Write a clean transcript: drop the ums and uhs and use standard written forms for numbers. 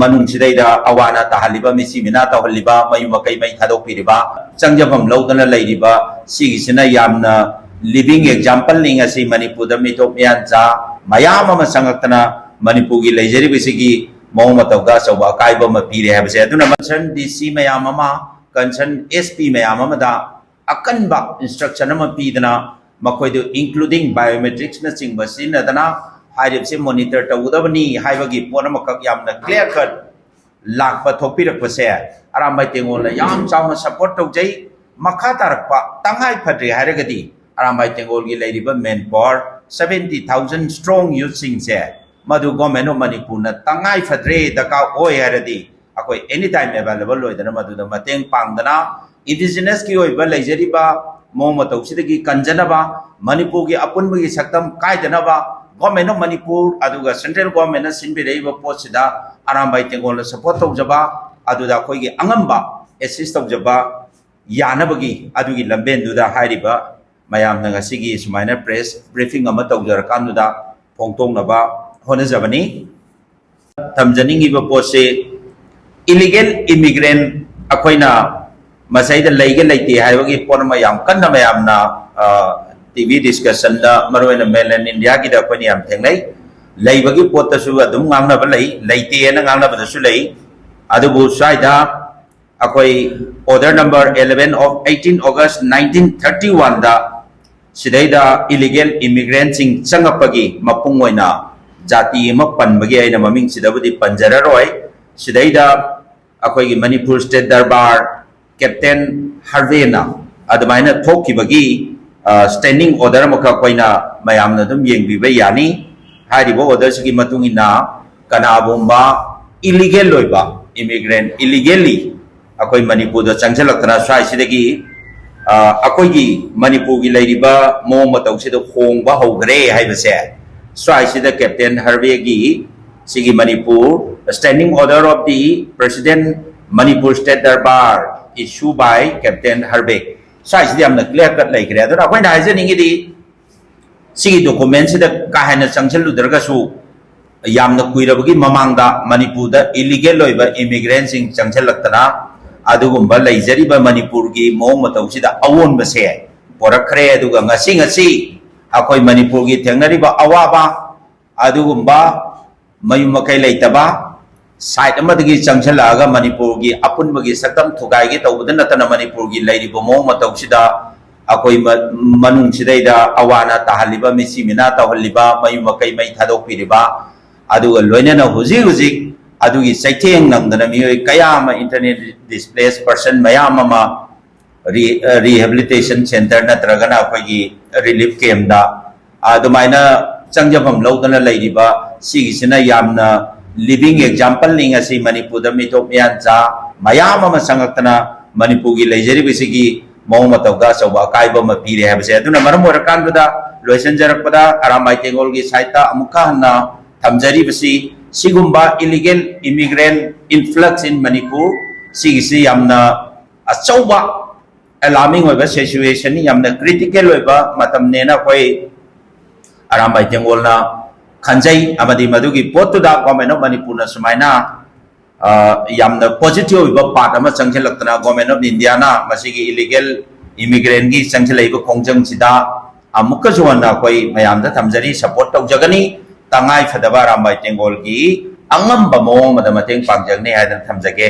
मनुंगसिदैदा अवाना ताहलिबा मिसी मिना ताहलिबा मयु मकई मई थादोपिरिबा चंगजफम लौदना लैरिबा सिगिसिना यामना living example निंगसी Manipur मिथोप मियांचा मयाम अमा संगतना मणिपुर की लेजरिबिसिगी मौ मतौगा सौबा कायबा म पीरे हैबसे अदुना कंसर्न डीसी मयाम अमा कंसर्न एसपी मयाम अमदा अकनबा इंस्ट्रक्शन अमा पीदना मखोइदु इंक्लूडिंग बायोमेट्रिक्स न चिंगबा सिनदना हाइरिबसे मॉनिटर तौगदबनी हाइबगी पोन अमकक यामना क्लियर कट लाखपा थोपिरकपसे अरामबाई तेंगोल याम चावना सपोर्ट तौजै मखा तारकपा तंगाई फद्रि हाइरगदी अरामबाई तेंगोल की लेरिबा मेन पावर 70,000 स्ट्रॉन्ग यूथ सिंगसे मधु गवर्नमेंट ऑफ मणिपुर न तंगाई फद्रे दका ओय हरदी अकोई एनी टाइम अवेलेबल लोइदना मधुदा मतेंग पांगदना इंडिजिनस की ओइबा लेजरिबा मोमतौसिदगी कंजनबा मणिपुर की अपुनबगी सक्तम कायदनबा गवर्नमेंट ऑफ मणिपुर अदुगा सेंट्रल गवर्नमेंट न सिनबिरेबा पोसिदा अरामबाई तेंगोल सपोर्ट तौजबा अदुदा अखोइगी अंगंबा एसिस्ट तौजबा यानबगी अदुगी लंबेंदुदा हाइरिबा मयामना ngasiगी सुमाइना प्रेस ब्रीफिंग अमा तौजरकानुदा फोंगतोंगनबा होनजबनी तमजनिंगिबा पोसे इलीगल इमिग्रेंट अखोइना मसाइदा लैगे लैते हाइबगी पोनमा याम कन्ना मयामना टीवी डिस्कशन दा मरोइना मेलन इंडिया की दा अखोइना याम थेंगनै लैबगी पोतसु अदुम ngangnaba लैते ना ngangnabadasu लै अदुबु स्वाइदा अखोइ ऑर्डर नंबर 11 of 18 August 1931 दा सिदैदा इलीगल इमिग्रेंट सिंग चंगपगी मपुंग ओइना जाति अमा पनबगी आइना ममिंग सिदाबुदि पंजररोय सिदैदा अखोइगी मणिपुर स्टेट दरबार कैप्टन हार्वेना अदमाइना थोखिबगी स्टैंडिंग ऑर्डर मखा कोइना मयामना दुम येंगबिबा यानी हारिबो ऑर्डर सिगी मतुंगिना कनाबुंबा इलीगल लोइबा इमिग्रेंट इलीगली अखोइ मणिपुर दा चंगजलक्तना स्वाइसिदगी अखोइगी मणिपुर की लेरिबा मो मतौसिद होंगबा हौग्रे हाइबसे स्वाइसिद कैप्टन हार्वे की सिगी Manipur standing order of the president Manipur state Darbar issue by captain Harvey स्वाइसिद यामना क्लियर कट लेखरे अदुना अखोइना हाइजनिंगिदी सिगी डॉक्यूमेंट सिदा काहेना चंगजलुदरगसु यामना कुइरबगी ममांगदा मणिपुर दा इलीगल लोइबा इमिग्रेंट सिंग चंगजलक्तना अदुगुंबा लैजरिबा मणिपुर की मौंग मतौसिदा अवोनबसे पोरखरे अदुगा ngasi ngasi अखोइ मणिपुर की थेंगनरिबा अवाबा अदुगुंबा मयुमकै लैतबा साइड अमदगी चंगजलागा मणिपुर की अपुनबगी सकम थुगाइगे तौबद नतना मणिपुर की लैरिबा मौंग मतौसिदा अखोइ मनुंगसिदैदा अवाना ताहलिबा मिसी मिना ताहलिबा मयुमकै मै थादोपिरिबा अदुगा लोइनना हुजिक हुजिक अदुगी सैथेंग नंगदना मियोय कयाम इंटरनेट डिस्प्लेस पर्सन मयाम अमा रिहेबिलिटेशन सेंटर नत्रगना अखोइगी रिलीफ कैम्प दा अदुमाइना चंगजफम लौदना लैरिबा सिगिसिना यामना लिविंग एग्जांपल निंगसी मणिपुर दा मिथोप मियांचा मयाम अमा संगतना मणिपुर की लेजरिबिसिगी मौ मतौगा सौबा कायबा म पीरे हैबसे अदुना मरम ओरकानदुदा लोइसनजरकपदा अरामबाई तेंगोल की साइटा अमुका हन्ना थमजरिबसी सिगुम्बा इलीगल इमिग्रेंट इन्फ्लक्स इन मणिपुर सिगिसी यामना अचौबा अलार्मिंग होइबा सिचुएशन यामना क्रिटिकल होइबा मतमनेना कोई अरामबाई तेंगोलना खंजै अमदी मदुगी पोतुदा गवर्नमेंट ऑफ मणिपुर ना सुमाइना यामना पॉजिटिव होइबा पार्ट अमा चंगजलक्तना गवर्नमेंट ऑफ इंडिया ना मसिगी इलीगल इमिग्रेंट की चंगजलैबा खोंजंग सिदा अमुका जोना कोई मयामदा थमजरी सपोर्ट तौजगनी तंगाई फदबा अरामबाई तेंगोल की अंगम बमोंग मदमतेंग पांगजगने हायदन थमजगे।